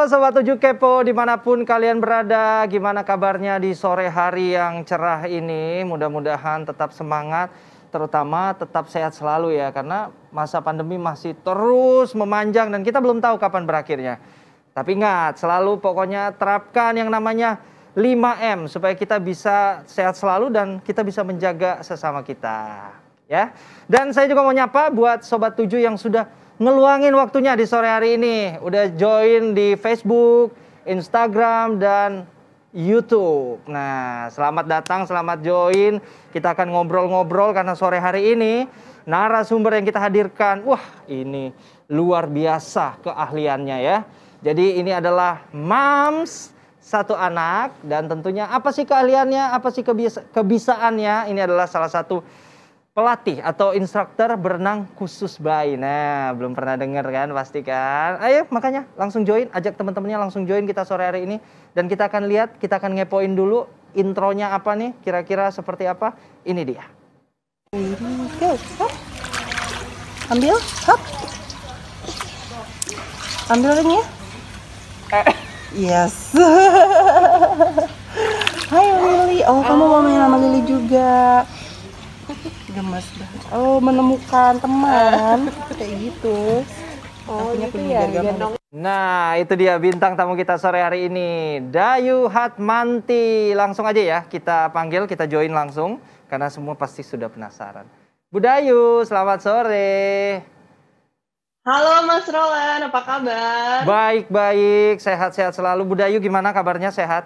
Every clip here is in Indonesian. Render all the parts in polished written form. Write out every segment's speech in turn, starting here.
Sobat 7 Kepo dimanapun kalian berada, gimana kabarnya di sore hari yang cerah ini? Mudah-mudahan tetap semangat, terutama tetap sehat selalu ya, karena masa pandemi masih terus memanjang dan kita belum tahu kapan berakhirnya. Tapi ingat, selalu pokoknya terapkan yang namanya 5M supaya kita bisa sehat selalu dan kita bisa menjaga sesama kita. Ya. Dan saya juga mau nyapa buat Sobat 7 yang sudah ngeluangin waktunya di sore hari ini. Udah join di Facebook, Instagram, dan YouTube. Nah, selamat datang, selamat join. Kita akan ngobrol-ngobrol karena sore hari ini narasumber yang kita hadirkan, wah ini luar biasa keahliannya ya. Jadi ini adalah Mams, satu anak, dan tentunya apa sih keahliannya, apa sih kebisaannya. Ini adalah salah satu pelatih atau instruktur berenang khusus bayi. Nah, belum pernah dengar kan pasti kan. Ayo makanya langsung join, ajak teman-temannya langsung join kita sore hari ini. Dan kita akan lihat, kita akan ngepoin dulu intronya apa nih, kira-kira seperti apa. Ini dia. Go, hop. Ambil, hop. Ambil ringnya. Yes. Hai Lily. Oh, kamu mau main sama Lily juga. Gemes banget. Oh, menemukan teman kayak gitu. Oh, gitu ya, gendong. Nah, itu dia bintang tamu kita sore hari ini, Dayu Hatmanti. Langsung aja ya kita panggil, kita join langsung karena semua pasti sudah penasaran. Bu Dayu, selamat sore. Halo Mas Roland, apa kabar? Baik-baik, sehat-sehat selalu. Bu Dayu gimana kabarnya, sehat?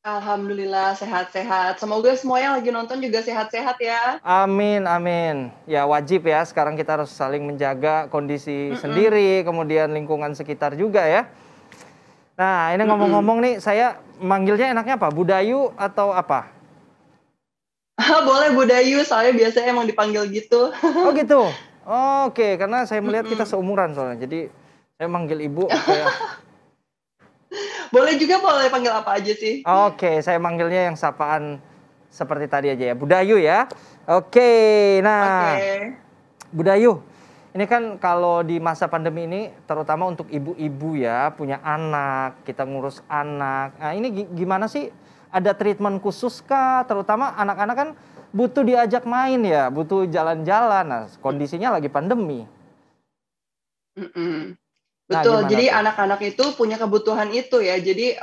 Alhamdulillah sehat-sehat. Semoga semua yang lagi nonton juga sehat-sehat ya. Amin, amin. Ya wajib ya, sekarang kita harus saling menjaga kondisi sendiri, kemudian lingkungan sekitar juga ya. Nah, ini ngomong-ngomong nih, saya manggilnya enaknya apa? Bu Dayu atau apa? Boleh Bu Dayu, soalnya biasanya emang dipanggil gitu. Oh gitu? Oke, karena saya melihat kita seumuran soalnya, jadi saya manggil ibu kayak... Boleh juga, boleh panggil apa aja sih. Oke, saya manggilnya yang sapaan seperti tadi aja ya, Bu Dayu ya. Oke, nah Bu Dayu, ini kan kalau di masa pandemi ini terutama untuk ibu-ibu ya, punya anak, kita ngurus anak. Nah ini gimana sih, ada treatment khusus kah? Terutama anak-anak kan butuh diajak main ya, butuh jalan-jalan. Nah kondisinya lagi pandemi. Betul, Nah, jadi tuh? anak-anak itu punya kebutuhan itu ya. Jadi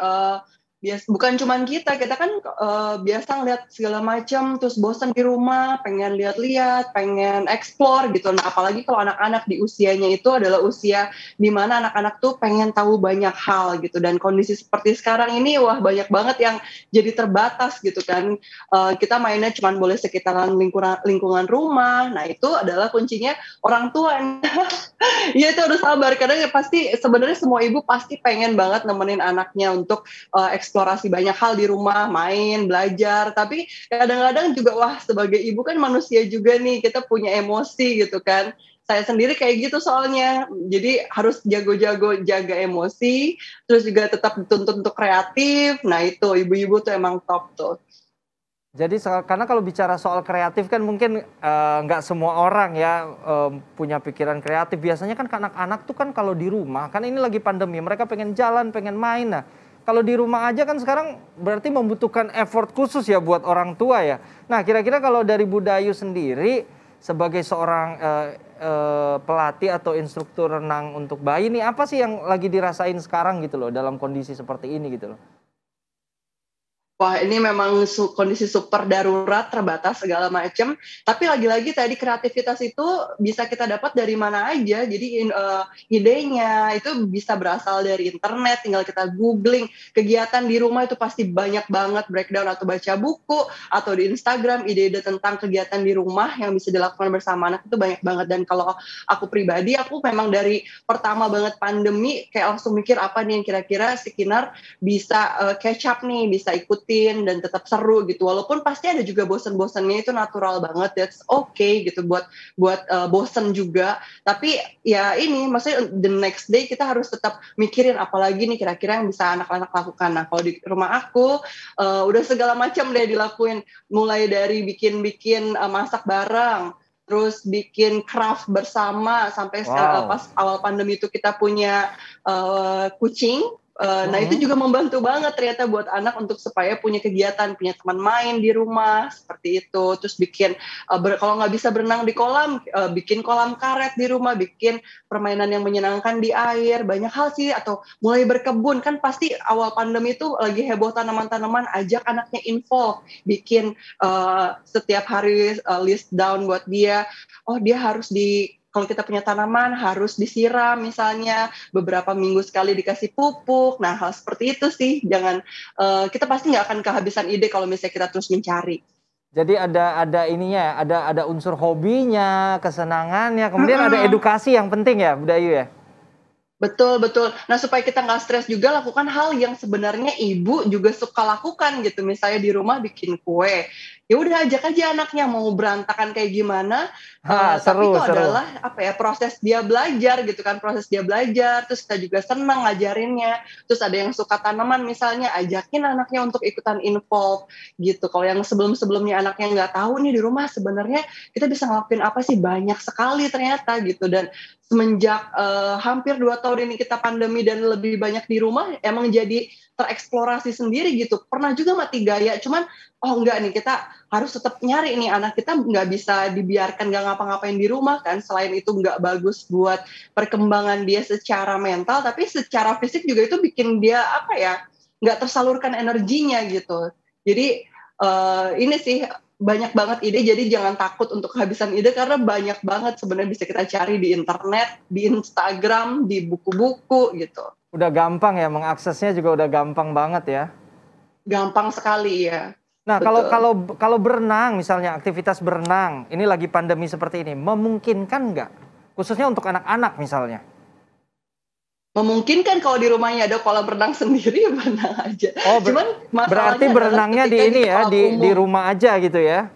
bukan cuma kita kan biasa ngeliat segala macam, terus bosan di rumah, pengen lihat-lihat, pengen explore gitu. Nah, apalagi kalau anak-anak di usianya itu adalah usia di mana anak-anak tuh pengen tahu banyak hal gitu. Dan kondisi seperti sekarang ini, wah banyak banget yang jadi terbatas gitu kan. Kita mainnya cuma boleh sekitaran lingkungan rumah. Nah, itu adalah kuncinya orang tua. Iya, itu harus sabar karena ya pasti sebenarnya semua ibu pasti pengen banget nemenin anaknya untuk eksplorasi banyak hal di rumah, main, belajar. Tapi kadang-kadang juga wah sebagai ibu kan manusia juga nih, kita punya emosi gitu kan. Saya sendiri kayak gitu soalnya. Jadi harus jago-jago jaga emosi, terus juga tetap dituntut untuk kreatif. Nah, itu ibu-ibu tuh emang top tuh. Jadi karena kalau bicara soal kreatif kan mungkin nggak semua orang ya punya pikiran kreatif. Biasanya kan anak-anak tuh kan kalau di rumah, kan ini lagi pandemi, mereka pengen jalan, pengen main. Nah, kalau di rumah aja kan sekarang berarti membutuhkan effort khusus ya buat orang tua ya. Nah, kira-kira kalau dari Bu Dayu sendiri sebagai seorang pelatih atau instruktur renang untuk bayi nih, apa sih yang lagi dirasain sekarang gitu loh dalam kondisi seperti ini gitu loh? Wah, ini memang kondisi super darurat, terbatas segala macam. Tapi lagi-lagi tadi kreativitas itu bisa kita dapat dari mana aja. Jadi idenya itu bisa berasal dari internet, tinggal kita googling. Kegiatan di rumah itu pasti banyak banget, breakdown atau baca buku, atau di Instagram ide-ide tentang kegiatan di rumah yang bisa dilakukan bersama anak itu banyak banget. Dan kalau aku pribadi, aku memang dari pertama banget pandemi kayak langsung mikir apa nih yang kira-kira si Kinar bisa catch up nih, bisa ikuti dan tetap seru gitu, walaupun pasti ada juga bosen-bosennya, itu natural banget, that's okay gitu buat bosen juga, tapi ya ini maksudnya the next day kita harus tetap mikirin apalagi nih kira-kira yang bisa anak-anak lakukan. Nah kalau di rumah aku udah segala macam deh dilakuin, mulai dari bikin masak bareng, terus bikin craft bersama sampai pas awal pandemi itu kita punya kucing. Nah itu juga membantu banget ternyata buat anak untuk supaya punya kegiatan, punya teman main di rumah seperti itu. Terus bikin kalau nggak bisa berenang di kolam, bikin kolam karet di rumah, bikin permainan yang menyenangkan di air, banyak hal sih. Atau mulai berkebun, kan pasti awal pandemi itu lagi heboh tanaman-tanaman, ajak anaknya involve, bikin setiap hari list down buat dia. Oh dia harus kalau kita punya tanaman harus disiram misalnya, beberapa minggu sekali dikasih pupuk. Nah hal seperti itu sih, kita pasti nggak akan kehabisan ide kalau misalnya kita terus mencari. Jadi ada ininya, ada unsur hobinya, kesenangannya, kemudian ada edukasi yang penting ya, Bu Dayu ya. Betul. Nah supaya kita nggak stres juga, lakukan hal yang sebenarnya ibu juga suka lakukan gitu. Misalnya di rumah bikin kue, ya udah ajak aja anaknya, mau berantakan kayak gimana. Tapi itu adalah proses dia belajar gitu kan, proses dia belajar. Terus kita juga senang ngajarinnya. Terus ada yang suka tanaman misalnya, ajakin anaknya untuk ikutan involve gitu. Kalau yang sebelumnya anaknya nggak tahu nih di rumah sebenarnya kita bisa ngelakuin apa sih, banyak sekali ternyata gitu. Dan semenjak hampir 2 tahun ini kita pandemi dan lebih banyak di rumah, emang jadi tereksplorasi sendiri gitu. Pernah juga mati gaya, cuman enggak nih, kita harus tetap nyari nih, anak kita nggak bisa dibiarkan nggak ngapa-ngapain di rumah kan. Selain itu nggak bagus buat perkembangan dia secara mental, tapi secara fisik juga itu bikin dia nggak tersalurkan energinya gitu. Jadi ini sih banyak banget ide, jadi jangan takut untuk kehabisan ide karena banyak banget sebenarnya bisa kita cari di internet, di Instagram, di buku-buku gitu. Udah gampang ya, mengaksesnya juga udah gampang banget ya. Gampang sekali ya. Nah, kalau berenang misalnya, aktivitas berenang, ini lagi pandemi seperti ini, memungkinkan nggak? Khususnya untuk anak-anak misalnya. Memungkinkan kalau di rumahnya ada kolam renang sendiri, ya berenang aja. Cuman berarti berenangnya di ini ya, di rumah aja gitu ya?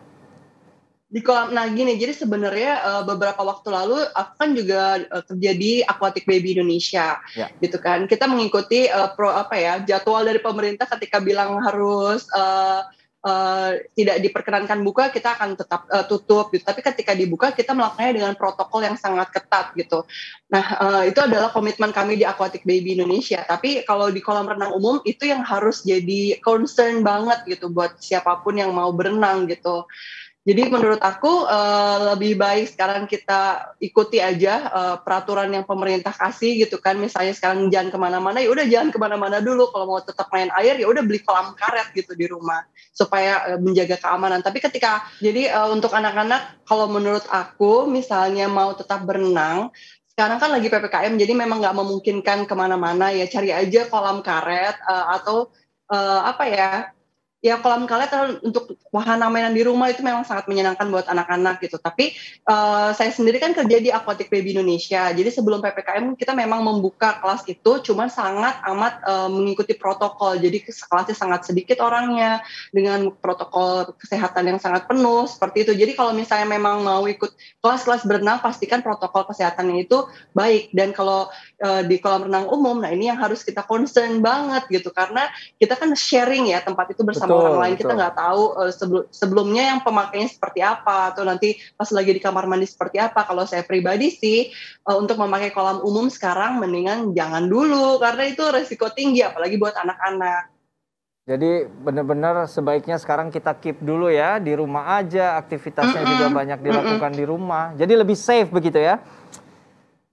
Di kolam, nah gini, jadi sebenarnya beberapa waktu lalu aku kan juga terjadi Aquatic Baby Indonesia, gitu kan. Kita mengikuti jadwal dari pemerintah ketika bilang harus tidak diperkenankan buka, kita akan tetap tutup gitu. Tapi ketika dibuka kita melakukannya dengan protokol yang sangat ketat gitu. Nah itu adalah komitmen kami di Aquatic Baby Indonesia. Tapi kalau di kolam renang umum itu yang harus jadi concern banget gitu buat siapapun yang mau berenang gitu. Jadi menurut aku lebih baik sekarang kita ikuti aja peraturan yang pemerintah kasih gitu kan. Misalnya sekarang jangan kemana-mana, ya udah jangan kemana-mana dulu. Kalau mau tetap main air, ya udah beli kolam karet gitu di rumah supaya menjaga keamanan. Tapi jadi untuk anak-anak, kalau menurut aku misalnya mau tetap berenang, sekarang kan lagi PPKM, jadi memang nggak memungkinkan kemana-mana, ya cari aja kolam karet atau ya kolam karet untuk wahana mainan di rumah itu memang sangat menyenangkan buat anak-anak gitu. Tapi saya sendiri kan kerja di Aquatic Baby Indonesia. Jadi sebelum PPKM kita memang membuka kelas itu, cuman sangat amat mengikuti protokol. Jadi kelasnya sangat sedikit orangnya dengan protokol kesehatan yang sangat penuh seperti itu. Jadi kalau misalnya memang mau ikut kelas-kelas berenang, pastikan protokol kesehatannya itu baik. Dan kalau di kolam renang umum, nah ini yang harus kita concern banget gitu, karena kita kan sharing ya tempat itu bersama orang lain. Kita nggak tahu sebelumnya yang pemakainya seperti apa, atau nanti pas lagi di kamar mandi seperti apa. Kalau saya pribadi sih untuk memakai kolam umum sekarang mendingan jangan dulu, karena itu resiko tinggi apalagi buat anak-anak. Jadi benar-benar sebaiknya sekarang kita keep dulu ya, di rumah aja, aktivitasnya juga banyak dilakukan di rumah. Jadi lebih safe begitu ya.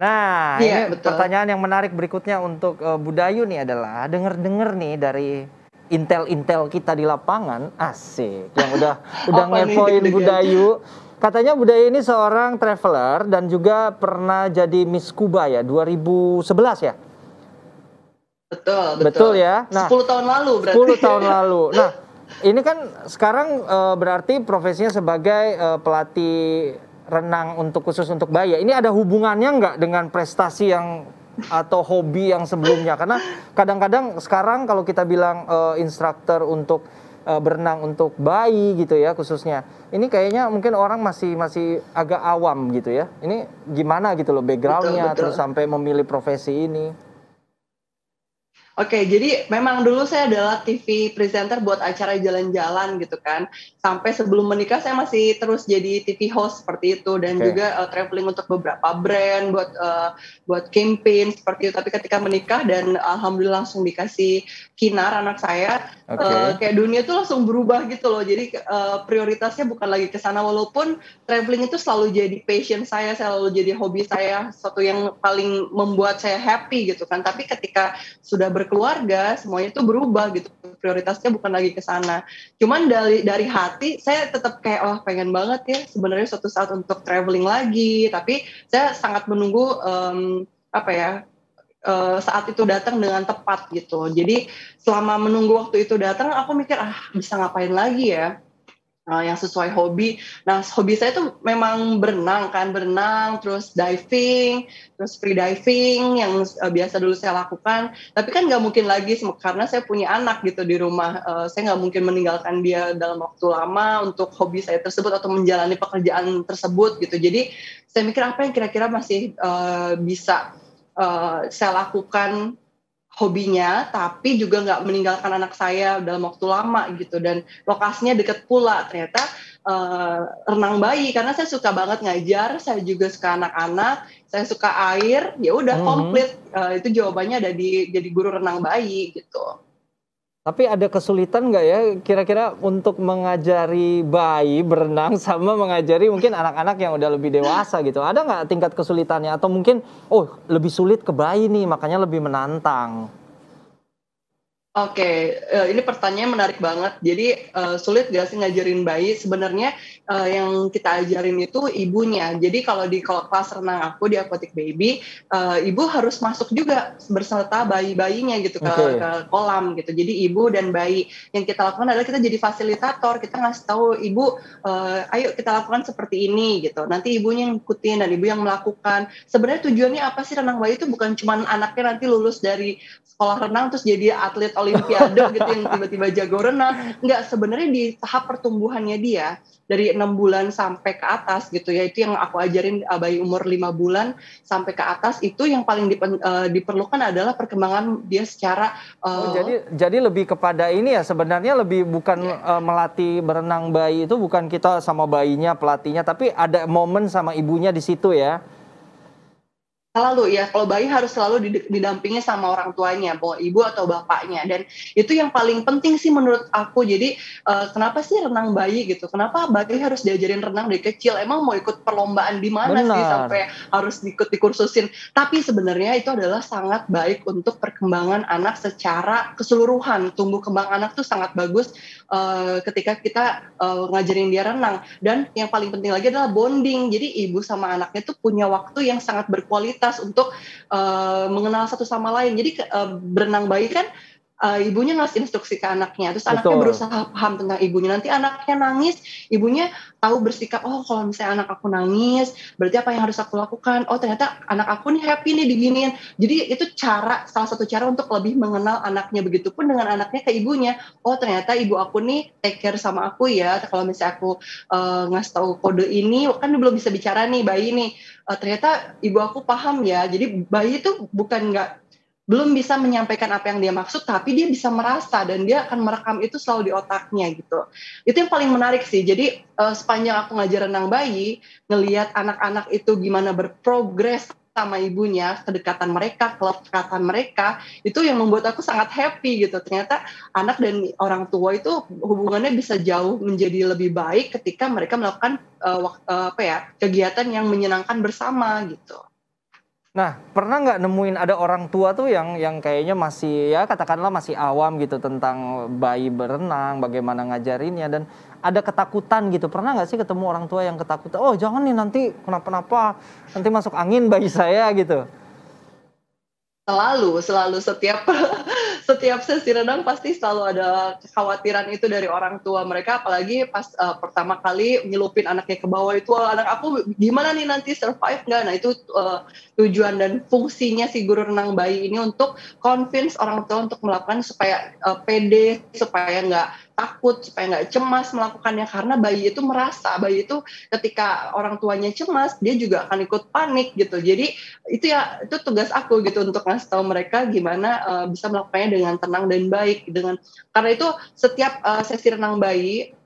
Nah, ini betul. Pertanyaan yang menarik berikutnya untuk Bu Dayu nih adalah, dengar-dengar nih dari intel kita di lapangan, asik, yang udah ngepoin Bu Dayu. Katanya Bu Dayu ini seorang traveler dan juga pernah jadi Miss Kuba ya, 2011 ya? Betul ya. Nah, 10 tahun lalu berarti. 10 tahun lalu. Nah, ini kan sekarang berarti profesinya sebagai pelatih renang khusus untuk bayi. Ini ada hubungannya nggak dengan prestasi atau hobi yang sebelumnya? Karena kadang-kadang sekarang kalau kita bilang instruktur untuk berenang untuk bayi gitu ya khususnya, ini kayaknya mungkin orang masih agak awam gitu ya. Ini gimana gitu loh backgroundnya terus sampai memilih profesi ini? Oke, jadi memang dulu saya adalah TV presenter buat acara jalan-jalan gitu kan. Sampai sebelum menikah saya masih terus jadi TV host seperti itu dan Oke. juga traveling untuk beberapa brand buat campaign seperti itu. Tapi ketika menikah dan alhamdulillah langsung dikasih Kinar anak saya, Oke. kayak dunia tuh langsung berubah gitu loh. Jadi prioritasnya bukan lagi ke sana walaupun traveling itu selalu jadi passion saya, selalu jadi hobi saya, sesuatu yang paling membuat saya happy gitu kan. Tapi ketika sudah berkeluarga semuanya itu berubah gitu, prioritasnya bukan lagi ke sana. Cuman dari hati saya tetap kayak pengen banget ya sebenarnya suatu saat untuk traveling lagi, tapi saya sangat menunggu saat itu datang dengan tepat gitu. Jadi selama menunggu waktu itu datang aku mikir bisa ngapain lagi ya, yang sesuai hobi. Nah, hobi saya tuh memang berenang, terus diving, terus free diving yang biasa dulu saya lakukan. Tapi kan nggak mungkin lagi karena saya punya anak gitu di rumah. Saya nggak mungkin meninggalkan dia dalam waktu lama untuk hobi saya tersebut atau menjalani pekerjaan tersebut gitu. Jadi saya mikir apa yang kira-kira masih bisa saya lakukan hobinya, tapi juga nggak meninggalkan anak saya dalam waktu lama gitu, dan lokasinya deket pula ternyata renang bayi karena saya suka banget ngajar, saya juga suka anak-anak, saya suka air, ya udah komplit. Itu jawabannya ada di jadi guru renang bayi gitu. Tapi ada kesulitan nggak ya kira-kira untuk mengajari bayi berenang sama mengajari mungkin anak-anak yang udah lebih dewasa gitu? Ada nggak tingkat kesulitannya? Atau mungkin, lebih sulit ke bayi nih, makanya lebih menantang? Oke, ini pertanyaan menarik banget. Jadi sulit gak sih ngajarin bayi? Sebenarnya yang kita ajarin itu ibunya. Jadi kalau di kelas renang aku di Aquatic Baby, ibu harus masuk juga berserta bayi-bayinya gitu ke kolam gitu. Jadi ibu dan bayi. Yang kita lakukan adalah kita jadi fasilitator. Kita ngasih tahu ibu, ayo kita lakukan seperti ini gitu. Nanti ibunya yang ikutin dan ibu yang melakukan. Sebenarnya tujuannya apa sih renang bayi itu? Bukan cuma anaknya nanti lulus dari sekolah renang terus jadi atlet olimpiade gitu yang tiba-tiba jago renang. Enggak, sebenarnya di tahap pertumbuhannya dia dari 6 bulan sampai ke atas gitu ya, itu yang aku ajarin bayi umur 5 bulan sampai ke atas, itu yang paling diperlukan adalah perkembangan dia secara jadi lebih kepada ini ya, sebenarnya lebih bukan melatih berenang bayi itu bukan kita sama bayinya pelatihnya, tapi ada momen sama ibunya di situ ya. Selalu ya, kalau bayi harus selalu didampingi sama orang tuanya, mau ibu atau bapaknya, dan itu yang paling penting sih menurut aku. Jadi kenapa sih renang bayi gitu? Kenapa bayi harus diajarin renang dari kecil? Emang mau ikut perlombaan di mana sih sampai harus dikursusin? Tapi sebenarnya itu adalah sangat baik untuk perkembangan anak secara keseluruhan. Tumbuh kembang anak tuh sangat bagus ketika kita ngajarin dia renang. Dan yang paling penting lagi adalah bonding. Jadi ibu sama anaknya tuh punya waktu yang sangat berkualitas untuk mengenal satu sama lain. Jadi berenang bayi kan ibunya ngasih instruksi ke anaknya, terus anaknya berusaha paham tentang ibunya. Nanti anaknya nangis, ibunya tahu bersikap, kalau misalnya anak aku nangis, berarti apa yang harus aku lakukan? Oh ternyata anak aku nih happy nih diginiin. Jadi itu salah satu cara untuk lebih mengenal anaknya. Begitupun dengan anaknya ke ibunya. Oh ternyata ibu aku nih take care sama aku ya. Kalau misalnya aku ngasih tahu kode ini, kan belum bisa bicara nih bayi nih. Ternyata ibu aku paham ya. Jadi bayi itu belum bisa menyampaikan apa yang dia maksud, tapi dia bisa merasa dan dia akan merekam itu selalu di otaknya gitu. Itu yang paling menarik sih. Jadi sepanjang aku ngajar renang bayi, ngelihat anak-anak itu gimana berprogres sama ibunya, kedekatan mereka, kelekatan mereka, itu yang membuat aku sangat happy gitu. Ternyata anak dan orang tua itu hubungannya bisa jauh menjadi lebih baik ketika mereka melakukan kegiatan yang menyenangkan bersama gitu. Nah, pernah nggak nemuin ada orang tua tuh yang kayaknya masih ya katakanlah masih awam gitu tentang bayi berenang, bagaimana ngajarinnya, dan ada ketakutan gitu. Pernah nggak sih ketemu orang tua yang ketakutan? Oh jangan nih nanti kenapa-napa, nanti masuk angin bayi saya gitu. Selalu setiap sesi renang pasti selalu ada kekhawatiran itu dari orang tua mereka, apalagi pas pertama kali nyelupin anaknya ke bawah itu, anak aku gimana nih nanti survive nggak? Nah itu tujuan dan fungsinya si guru renang bayi ini untuk convince orang tua untuk melakukan supaya pede, supaya nggak takut, supaya nggak cemas melakukannya, karena bayi itu merasa, bayi itu ketika orang tuanya cemas, dia juga akan ikut panik gitu. Jadi itu tugas aku gitu untuk ngasih tahu mereka gimana bisa melakukannya dengan tenang dan baik. Karena itu setiap sesi renang bayi,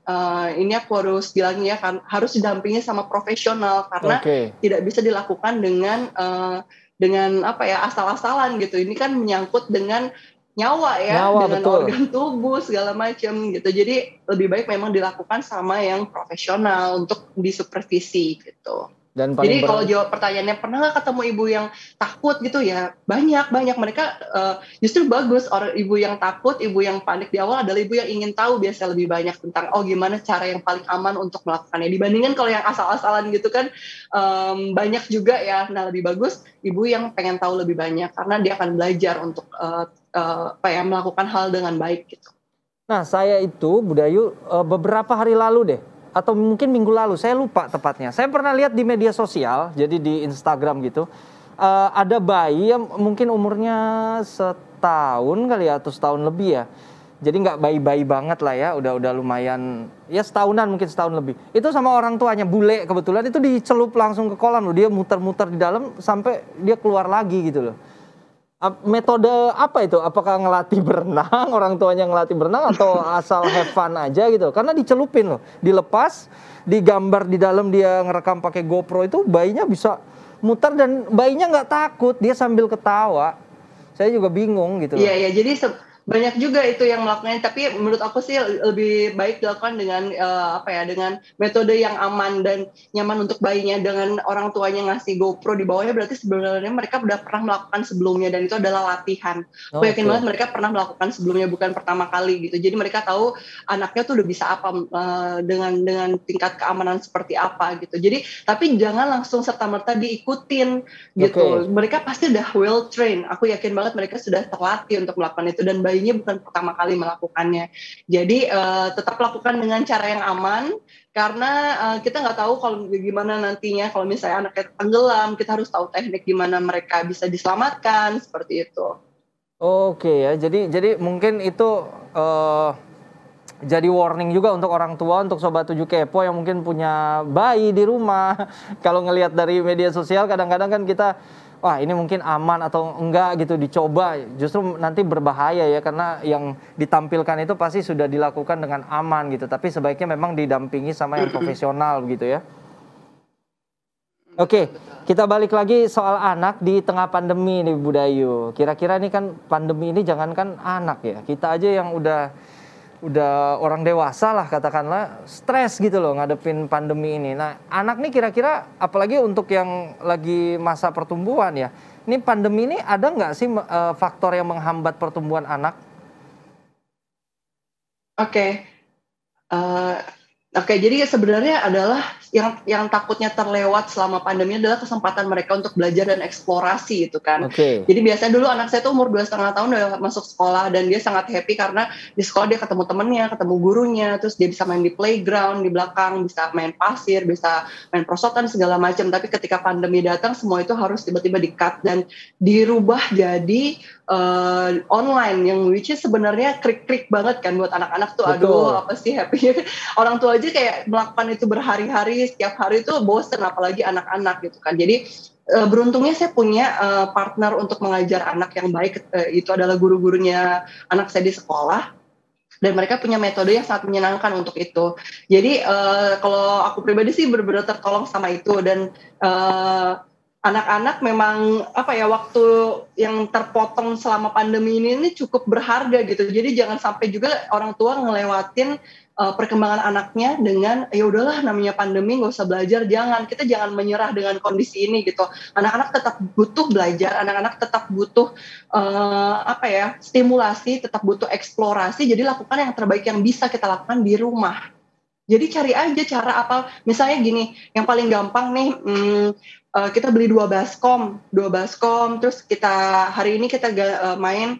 ini aku harus bilang ya kan, harus didampingi sama profesional karena tidak bisa dilakukan dengan apa ya, asal-asalan gitu. Ini kan menyangkut dengan nyawa ya, dengan betul. organ tubuh segala macam gitu. Jadi lebih baik memang dilakukan sama yang profesional untuk disupervisi gitu. Jadi kalau jawab pertanyaannya, pernah nggak ketemu ibu yang takut gitu ya? Banyak mereka justru bagus. Orang ibu yang takut, ibu yang panik di awal adalah ibu yang ingin tahu biasanya lebih banyak tentang gimana cara yang paling aman untuk melakukannya. Dibandingkan kalau yang asal-asalan gitu kan banyak juga ya. Nah, lebih bagus ibu yang pengen tahu lebih banyak karena dia akan belajar untuk melakukan hal dengan baik gitu. Nah, saya itu Budayu beberapa hari lalu deh, atau mungkin minggu lalu, saya lupa tepatnya. Saya pernah lihat di media sosial, jadi di Instagram gitu, ada bayi yang mungkin umurnya setahun kali ya, atau setahun lebih ya. Jadi nggak bayi-bayi banget lah ya, udah lumayan, ya setahunan, mungkin setahun lebih. Itu sama orang tuanya, bule kebetulan, itu dicelup langsung ke kolam loh. Dia muter-muter di dalam sampai dia keluar lagi gitu loh. Metode apa itu? Apakah ngelatih berenang, orang tuanya ngelatih berenang, atau asal have fun aja gitu? Karena dicelupin loh, dilepas, digambar di dalam, dia ngerekam pakai GoPro, itu bayinya bisa muter dan bayinya nggak takut, dia sambil ketawa. Saya juga bingung gitu. Iya, jadi banyak juga itu yang melakukannya, tapi menurut aku sih lebih baik dilakukan dengan dengan metode yang aman dan nyaman untuk bayinya. Dengan orang tuanya ngasih GoPro di bawahnya, berarti sebenarnya mereka udah pernah melakukan sebelumnya dan itu adalah latihan. Aku yakin banget mereka pernah melakukan sebelumnya, bukan pertama kali gitu. Jadi mereka tahu anaknya tuh udah bisa apa dengan tingkat keamanan seperti apa gitu. Jadi tapi jangan langsung serta-merta diikutin gitu. Mereka pasti udah well trained. Aku yakin banget mereka sudah terlatih untuk melakukan itu, dan bayinya bukan pertama kali melakukannya. Jadi tetap lakukan dengan cara yang aman, karena kita nggak tahu kalau gimana nantinya kalau misalnya anaknya tenggelam, kita harus tahu teknik gimana mereka bisa diselamatkan, seperti itu. Oke ya, jadi mungkin itu jadi warning juga untuk orang tua, untuk Sobat 7 Kepo yang mungkin punya bayi di rumah. Kalau ngelihat dari media sosial kadang-kadang kan kita, wah ini mungkin aman atau enggak gitu, dicoba, justru nanti berbahaya ya, karena yang ditampilkan itu pasti sudah dilakukan dengan aman gitu, tapi sebaiknya memang didampingi sama yang profesional gitu ya. Oke, kita balik lagi soal anak di tengah pandemi nih Budayu. Kira-kira nih kan pandemi ini jangankan anak ya, kita aja yang udah orang dewasa lah katakanlah, stres gitu loh ngadepin pandemi ini. Nah, anak nih kira-kira, apalagi untuk yang lagi masa pertumbuhan ya, ini pandemi ini ada nggak sih faktor yang menghambat pertumbuhan anak? Oke, jadi sebenarnya adalah yang takutnya terlewat selama pandemi adalah kesempatan mereka untuk belajar dan eksplorasi itu kan. Jadi biasanya dulu anak saya tuh umur 2,5 tahun udah masuk sekolah, dan dia sangat happy karena di sekolah dia ketemu temennya, ketemu gurunya, terus dia bisa main di playground di belakang, bisa main pasir, bisa main prosotan segala macam. Tapi ketika pandemi datang, semua itu harus tiba-tiba di-cut dan dirubah jadi online, yang which is sebenarnya krik-krik banget kan buat anak-anak tuh. Aduh, apa sih happy. Orang tua aja kayak melakukan itu berhari-hari, setiap hari itu bosen, apalagi anak-anak gitu kan. Jadi beruntungnya saya punya partner untuk mengajar anak yang baik, itu adalah guru-gurunya anak saya di sekolah, dan mereka punya metode yang sangat menyenangkan untuk itu. Jadi kalau aku pribadi sih benar-benar tertolong sama itu, dan anak-anak memang waktu yang terpotong selama pandemi ini cukup berharga gitu. Jadi jangan sampai juga orang tua ngelewatin perkembangan anaknya dengan ya udahlah namanya pandemi nggak usah belajar. Kita jangan menyerah dengan kondisi ini gitu. Anak-anak tetap butuh belajar, anak-anak tetap butuh stimulasi, tetap butuh eksplorasi. Jadi lakukan yang terbaik yang bisa kita lakukan di rumah. Jadi cari aja cara apa, misalnya gini, yang paling gampang nih, kita beli 2 baskom, terus hari ini kita main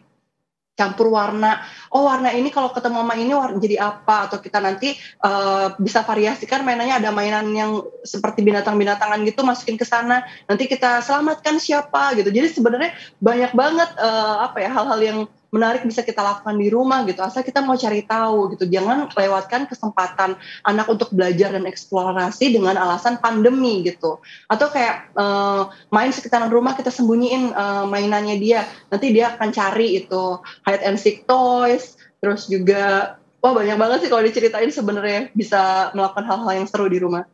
campur warna. Oh, warna ini kalau ketemu sama ini warna jadi apa? Atau kita nanti bisa variasikan mainannya, ada mainan yang seperti binatang-binatangan gitu, masukin ke sana. Nanti kita selamatkan siapa gitu. Jadi sebenarnya banyak banget hal-hal yang menarik bisa kita lakukan di rumah gitu, asal kita mau cari tahu gitu. Jangan lewatkan kesempatan anak untuk belajar dan eksplorasi dengan alasan pandemi gitu. Atau kayak main sekitaran rumah kita sembunyiin mainannya dia, nanti dia akan cari itu hide and seek toys, terus juga wah banyak banget sih kalau diceritain sebenarnya bisa melakukan hal-hal yang seru di rumah.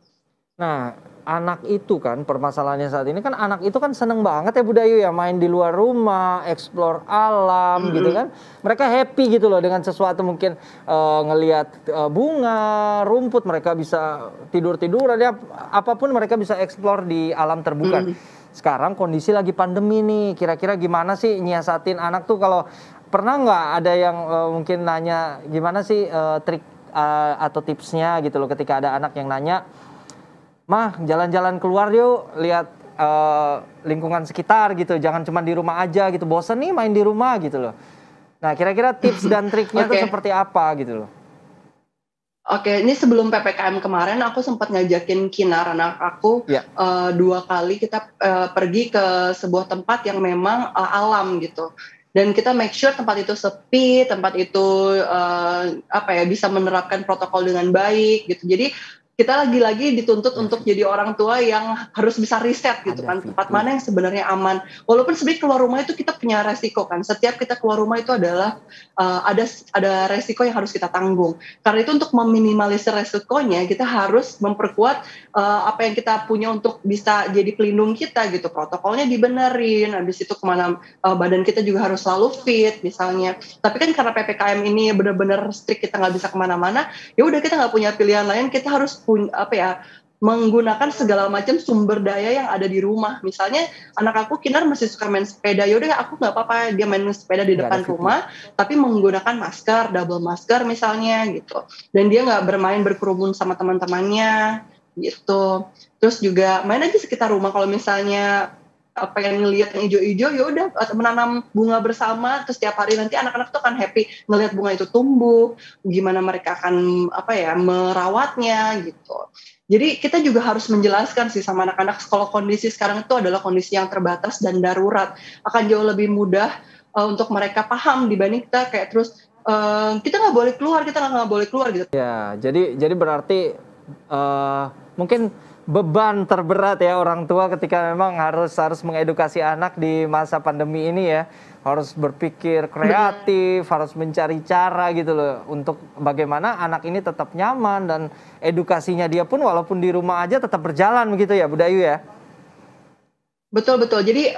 Nah, anak itu kan permasalahannya saat ini kan anak itu kan seneng banget ya Budayu ya main di luar rumah, explore alam gitu kan. Mereka happy gitu loh dengan sesuatu mungkin ngelihat bunga, rumput, mereka bisa tidur-tiduran ya apapun mereka bisa explore di alam terbuka. Sekarang kondisi lagi pandemi nih, kira-kira gimana sih nyiasatin anak tuh kalau pernah nggak ada yang mungkin nanya gimana sih trik atau tipsnya gitu loh ketika ada anak yang nanya, "Mah, jalan-jalan keluar yuk, lihat lingkungan sekitar gitu, jangan cuma di rumah aja gitu, bosen nih main di rumah gitu loh." Nah, kira-kira tips dan triknya tuh seperti apa gitu loh? Oke, ini sebelum PPKM kemarin aku sempat ngajakin Kinar anak aku 2 kali kita pergi ke sebuah tempat yang memang alam gitu. Dan kita make sure tempat itu sepi, tempat itu bisa menerapkan protokol dengan baik gitu. Jadi kita lagi-lagi dituntut untuk jadi orang tua yang harus bisa riset gitu kan, tempat mana yang sebenarnya aman. Walaupun sebenarnya keluar rumah itu kita punya resiko kan, setiap kita keluar rumah itu adalah ada resiko yang harus kita tanggung. Karena itu untuk meminimalisir resikonya kita harus memperkuat apa yang kita punya untuk bisa jadi pelindung kita gitu. Protokolnya dibenerin, habis itu kemana badan kita juga harus selalu fit misalnya. Tapi kan karena PPKM ini benar-benar strict, kita nggak bisa kemana-mana, ya udah kita nggak punya pilihan lain, kita harus menggunakan segala macam sumber daya yang ada di rumah. Misalnya anak aku Kinar masih suka main sepeda, yaudah aku nggak apa-apa dia main sepeda di depan rumah, tapi menggunakan masker, double masker misalnya gitu. Dan dia nggak berkerumun sama teman-temannya gitu. Terus juga main aja sekitar rumah, kalau misalnya pengen ngelihat yang hijau-hijau, ya udah menanam bunga bersama, terus tiap hari nanti anak-anak tuh akan happy ngelihat bunga itu tumbuh, gimana mereka akan merawatnya gitu. Jadi kita juga harus menjelaskan sih sama anak-anak kalau kondisi sekarang itu adalah kondisi yang terbatas dan darurat, akan jauh lebih mudah untuk mereka paham dibanding kita kayak terus kita nggak boleh keluar gitu. Ya, jadi berarti mungkin beban terberat ya orang tua ketika memang harus mengedukasi anak di masa pandemi ini ya, harus berpikir kreatif, harus mencari cara gitu loh untuk bagaimana anak ini tetap nyaman dan edukasinya dia pun walaupun di rumah aja tetap berjalan begitu ya Budayu ya. Betul. Jadi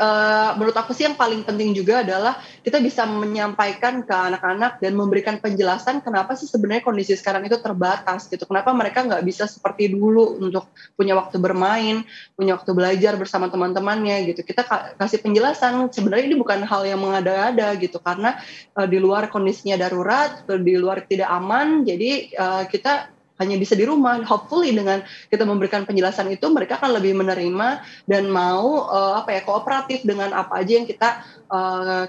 menurut aku sih yang paling penting juga adalah kita bisa menyampaikan ke anak-anak dan memberikan penjelasan kenapa sih sebenarnya kondisi sekarang itu terbatas gitu. Kenapa mereka nggak bisa seperti dulu untuk punya waktu bermain, punya waktu belajar bersama teman-temannya gitu. Kita kasih penjelasan sebenarnya ini bukan hal yang mengada-ada gitu, karena di luar kondisinya darurat, di luar tidak aman, jadi kita hanya bisa di rumah. Hopefully dengan kita memberikan penjelasan itu mereka akan lebih menerima dan mau kooperatif dengan apa aja yang kita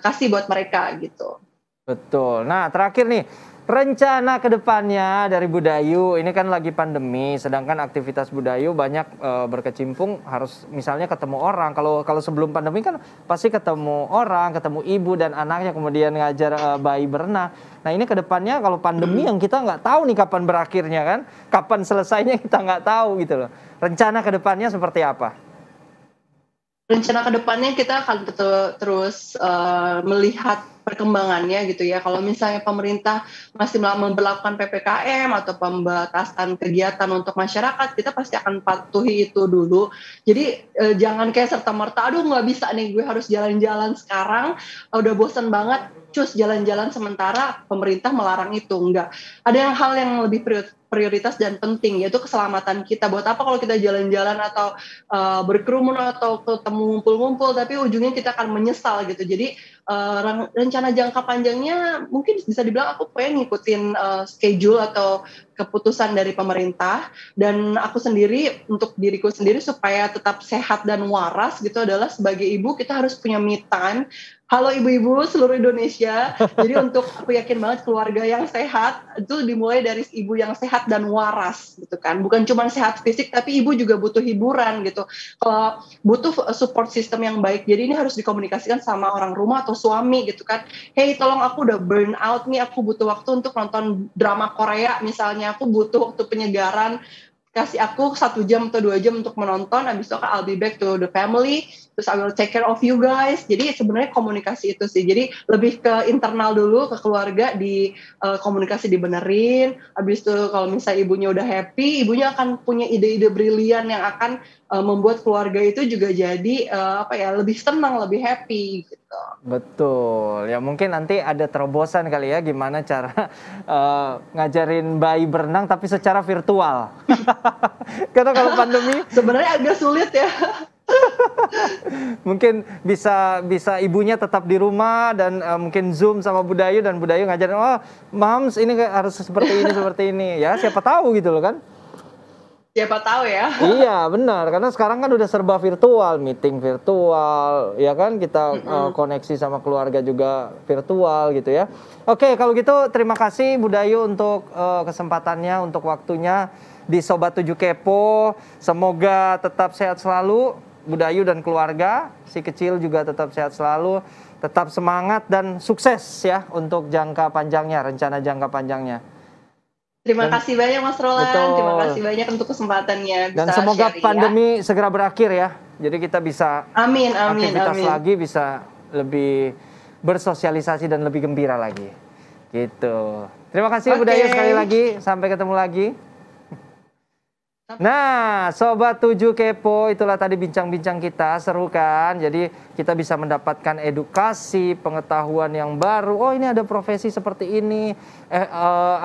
kasih buat mereka gitu. Betul. Nah, terakhir nih, rencana kedepannya dari Budayu, ini kan lagi pandemi, sedangkan aktivitas Budayu banyak berkecimpung harus misalnya ketemu orang. Kalau sebelum pandemi kan pasti ketemu orang, ketemu ibu dan anaknya, kemudian ngajar bayi berenang. Nah ini kedepannya kalau pandemi yang kita nggak tahu nih kapan berakhirnya kan, kapan selesainya kita nggak tahu gitu loh. Rencana kedepannya seperti apa? Rencana kedepannya kita akan terus melihat perkembangannya gitu ya. Kalau misalnya pemerintah masih memberlakukan PPKM atau pembatasan kegiatan untuk masyarakat, kita pasti akan patuhi itu dulu. Jadi jangan kayak serta-merta, aduh nggak bisa nih gue harus jalan-jalan sekarang, udah bosan banget, cus jalan-jalan sementara pemerintah melarang itu. Enggak. Ada hal yang lebih prioritas dan penting, yaitu keselamatan kita. Buat apa kalau kita jalan-jalan atau berkerumun atau ketemu ngumpul-ngumpul, tapi ujungnya kita akan menyesal gitu. Jadi rencana jangka panjangnya mungkin bisa dibilang aku pengen ngikutin schedule atau keputusan dari pemerintah, dan aku sendiri untuk diriku sendiri supaya tetap sehat dan waras gitu adalah sebagai ibu kita harus punya me time. Halo ibu-ibu seluruh Indonesia. Jadi untuk aku yakin banget keluarga yang sehat itu dimulai dari ibu yang sehat dan waras gitu kan. Bukan cuma sehat fisik tapi ibu juga butuh hiburan gitu. Kalau butuh support system yang baik. Jadi ini harus dikomunikasikan sama orang rumah atau suami gitu kan. Hey, tolong aku udah burn out nih, aku butuh waktu untuk nonton drama Korea misalnya. Aku butuh waktu penyegaran. Kasih aku 1 jam atau 2 jam untuk menonton, habis itu I'll be back to the family, terus I will take care of you guys. Jadi sebenarnya komunikasi itu sih, jadi lebih ke internal dulu, ke keluarga, di komunikasi dibenerin, habis itu kalau misalnya ibunya udah happy, ibunya akan punya ide-ide brilian yang akan membuat keluarga itu juga jadi lebih senang, lebih happy gitu. Betul, ya mungkin nanti ada terobosan kali ya gimana cara ngajarin bayi berenang tapi secara virtual. Karena kalau pandemi sebenarnya agak sulit ya. Mungkin bisa ibunya tetap di rumah dan mungkin Zoom sama Budayu dan Budayu ngajarin, oh Mams ini harus seperti ini ya, siapa tahu gitu loh kan. Siapa tahu ya. Iya benar, karena sekarang kan udah serba virtual, meeting virtual, ya kan kita koneksi sama keluarga juga virtual gitu ya. Oke, kalau gitu terima kasih Budayu untuk kesempatannya, untuk waktunya di Sobat 7 Kepo. Semoga tetap sehat selalu, Budayu dan keluarga, si kecil juga tetap sehat selalu, tetap semangat dan sukses ya untuk jangka panjangnya, rencana jangka panjangnya. Terima kasih banyak Mas Roland, betul. Terima kasih banyak untuk kesempatannya. Dan semoga pandemi segera berakhir ya. Jadi kita bisa aktivitas lagi, bisa lebih bersosialisasi dan lebih gembira lagi. Gitu. Terima kasih Budayu sekali lagi. Sampai ketemu lagi. Nah, Sobat 7 Kepo, itulah tadi bincang-bincang kita, seru kan? Jadi kita bisa mendapatkan edukasi, pengetahuan yang baru. Oh, ini ada profesi seperti ini.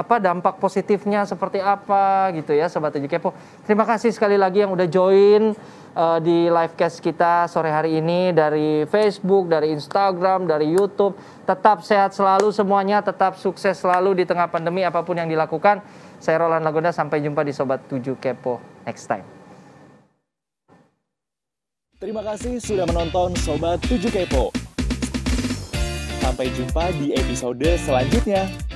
Dampak positifnya seperti apa gitu ya, Sobat 7 Kepo. Terima kasih sekali lagi yang udah join di livecast kita sore hari ini dari Facebook, dari Instagram, dari YouTube. Tetap sehat selalu semuanya, tetap sukses selalu di tengah pandemi apapun yang dilakukan. Saya Roland Lagonda, sampai jumpa di Sobat 7 Kepo next time. Terima kasih sudah menonton Sobat 7 Kepo. Sampai jumpa di episode selanjutnya.